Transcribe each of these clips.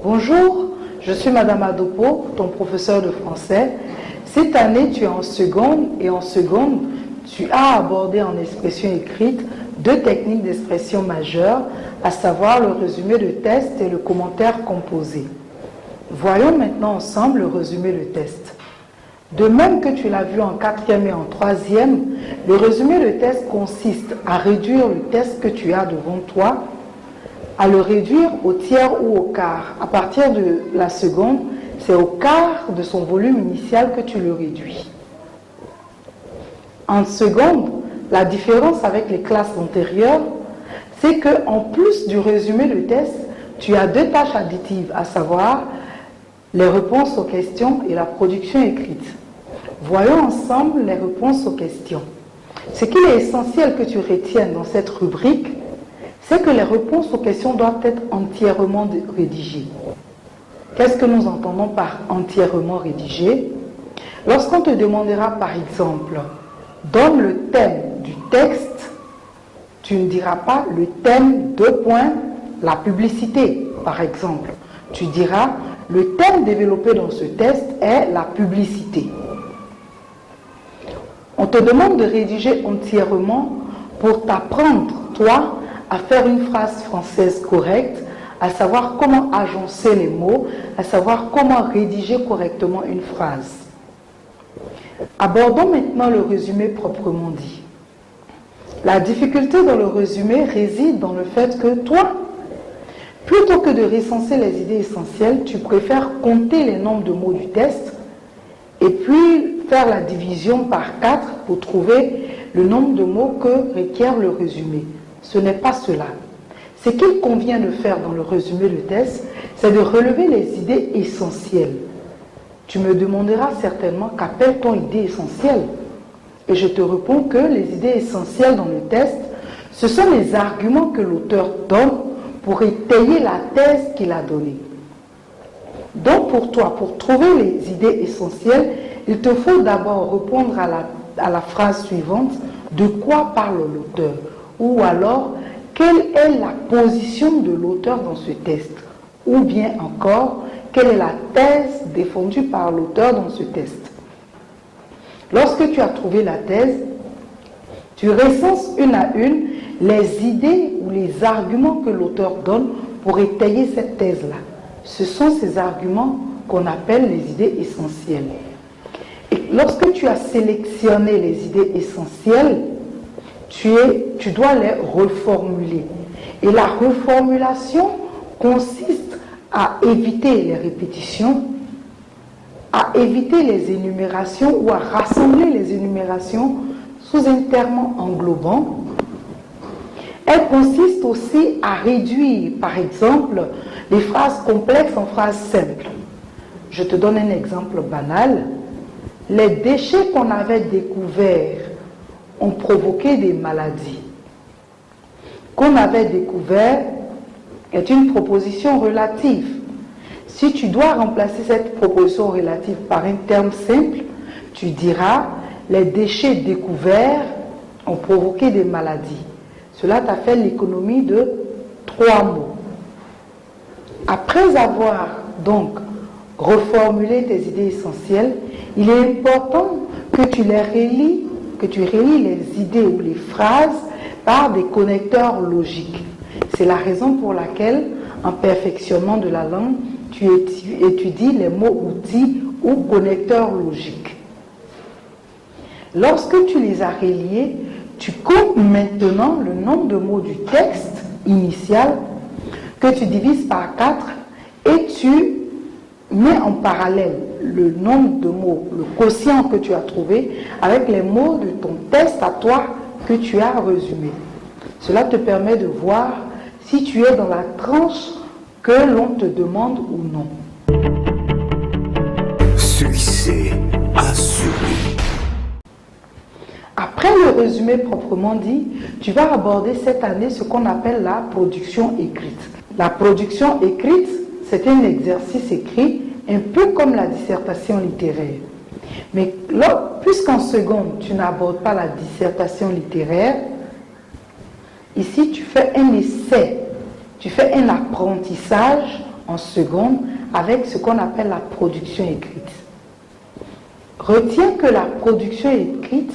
Bonjour, je suis Madame Adopo, ton professeur de français. Cette année, tu es en seconde et en seconde, tu as abordé en expression écrite deux techniques d'expression majeures, à savoir le résumé de test et le commentaire composé. Voyons maintenant ensemble le résumé de test. De même que tu l'as vu en quatrième et en troisième, le résumé de test consiste à réduire le test que tu as devant toi, à le réduire au tiers ou au quart. À partir de la seconde, c'est au quart de son volume initial que tu le réduis. En seconde, la différence avec les classes antérieures, c'est qu'en plus du résumé de test, tu as deux tâches additives, à savoir les réponses aux questions et la production écrite. Voyons ensemble les réponses aux questions. Ce qu'il est essentiel que tu retiennes dans cette rubrique, c'est que les réponses aux questions doivent être entièrement rédigées. Qu'est-ce que nous entendons par entièrement rédigé? Lorsqu'on te demandera par exemple, donne le thème du texte, tu ne diras pas le thème, la publicité, par exemple. Tu diras, le thème développé dans ce test est la publicité. On te demande de rédiger entièrement pour t'apprendre, toi, à faire une phrase française correcte, à savoir comment agencer les mots, à savoir comment rédiger correctement une phrase. Abordons maintenant le résumé proprement dit. La difficulté dans le résumé réside dans le fait que toi, plutôt que de recenser les idées essentielles, tu préfères compter les nombres de mots du test et puis faire la division par 4 pour trouver le nombre de mots que requiert le résumé. Ce n'est pas cela. Ce qu'il convient de faire dans le résumé de test, c'est de relever les idées essentielles. Tu me demanderas certainement qu'appelle-t-on idée essentielle? Et je te réponds que les idées essentielles dans le test, ce sont les arguments que l'auteur donne pour étayer la thèse qu'il a donnée. Donc pour toi, pour trouver les idées essentielles, il te faut d'abord répondre à la phrase suivante, de quoi parle l'auteur? Ou alors, quelle est la position de l'auteur dans ce test? Ou bien encore, quelle est la thèse défendue par l'auteur dans ce test? Lorsque tu as trouvé la thèse, tu recenses une à une les idées ou les arguments que l'auteur donne pour étayer cette thèse-là. Ce sont ces arguments qu'on appelle les idées essentielles. Et lorsque tu as sélectionné les idées essentielles, tu dois les reformuler. Et la reformulation consiste à éviter les répétitions, à éviter les énumérations ou à rassembler les énumérations sous un terme englobant. Elle consiste aussi à réduire, par exemple, les phrases complexes en phrases simples. Je te donne un exemple banal. Les déchets qu'on avait découverts ont provoqué des maladies. Qu'on avait découvert est une proposition relative. Si tu dois remplacer cette proposition relative par un terme simple, tu diras les déchets découverts ont provoqué des maladies. Cela t'a fait l'économie de 3 mots. Après avoir donc reformulé tes idées essentielles, il est important que tu relis les idées ou les phrases par des connecteurs logiques. C'est la raison pour laquelle, en perfectionnement de la langue, tu étudies les mots outils ou connecteurs logiques. Lorsque tu les as reliés, tu comptes maintenant le nombre de mots du texte initial que tu divises par 4 et tu mets en parallèle le nombre de mots, le quotient que tu as trouvé avec les mots de ton test à toi que tu as résumé. Cela te permet de voir si tu es dans la tranche que l'on te demande ou non. Succès assuré. Après le résumé proprement dit, tu vas aborder cette année ce qu'on appelle la production écrite. La production écrite, c'est un exercice écrit un peu comme la dissertation littéraire. Mais puisqu'en seconde, tu n'abordes pas la dissertation littéraire, ici tu fais un essai, tu fais un apprentissage en seconde avec ce qu'on appelle la production écrite. Retiens que la production écrite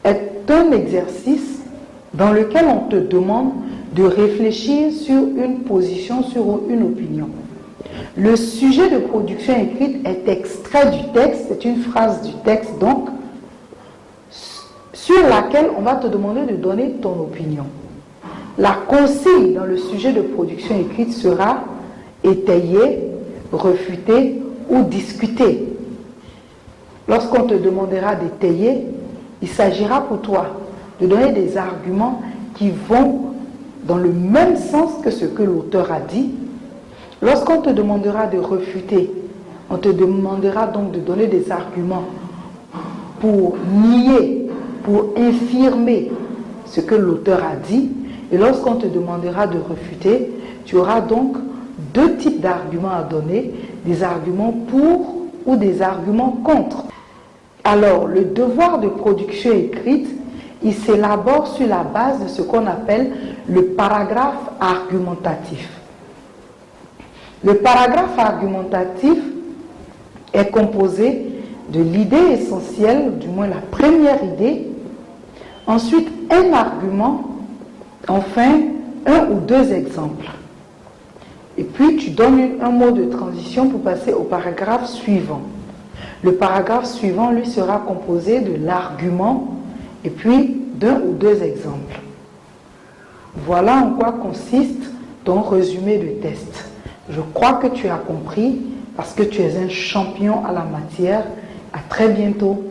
est un exercice dans lequel on te demande de réfléchir sur une position, sur une opinion. Le sujet de production écrite est extrait du texte, c'est une phrase du texte donc, sur laquelle on va te demander de donner ton opinion. La consigne dans le sujet de production écrite sera étayer, réfuter ou discuter. Lorsqu'on te demandera d'étayer, il s'agira pour toi de donner des arguments qui vont dans le même sens que ce que l'auteur a dit. Lorsqu'on te demandera de réfuter, on te demandera donc de donner des arguments pour nier, pour infirmer ce que l'auteur a dit. Et lorsqu'on te demandera de réfuter, tu auras donc deux types d'arguments à donner, des arguments pour ou des arguments contre. Alors, le devoir de production écrite, il s'élabore sur la base de ce qu'on appelle le paragraphe argumentatif. Le paragraphe argumentatif est composé de l'idée essentielle, du moins la première idée, ensuite un argument, enfin un ou deux exemples. Et puis tu donnes un mot de transition pour passer au paragraphe suivant. Le paragraphe suivant, lui, sera composé de l'argument et puis d'un ou deux exemples. Voilà en quoi consiste ton résumé de test. Je crois que tu as compris parce que tu es un champion à la matière. À très bientôt.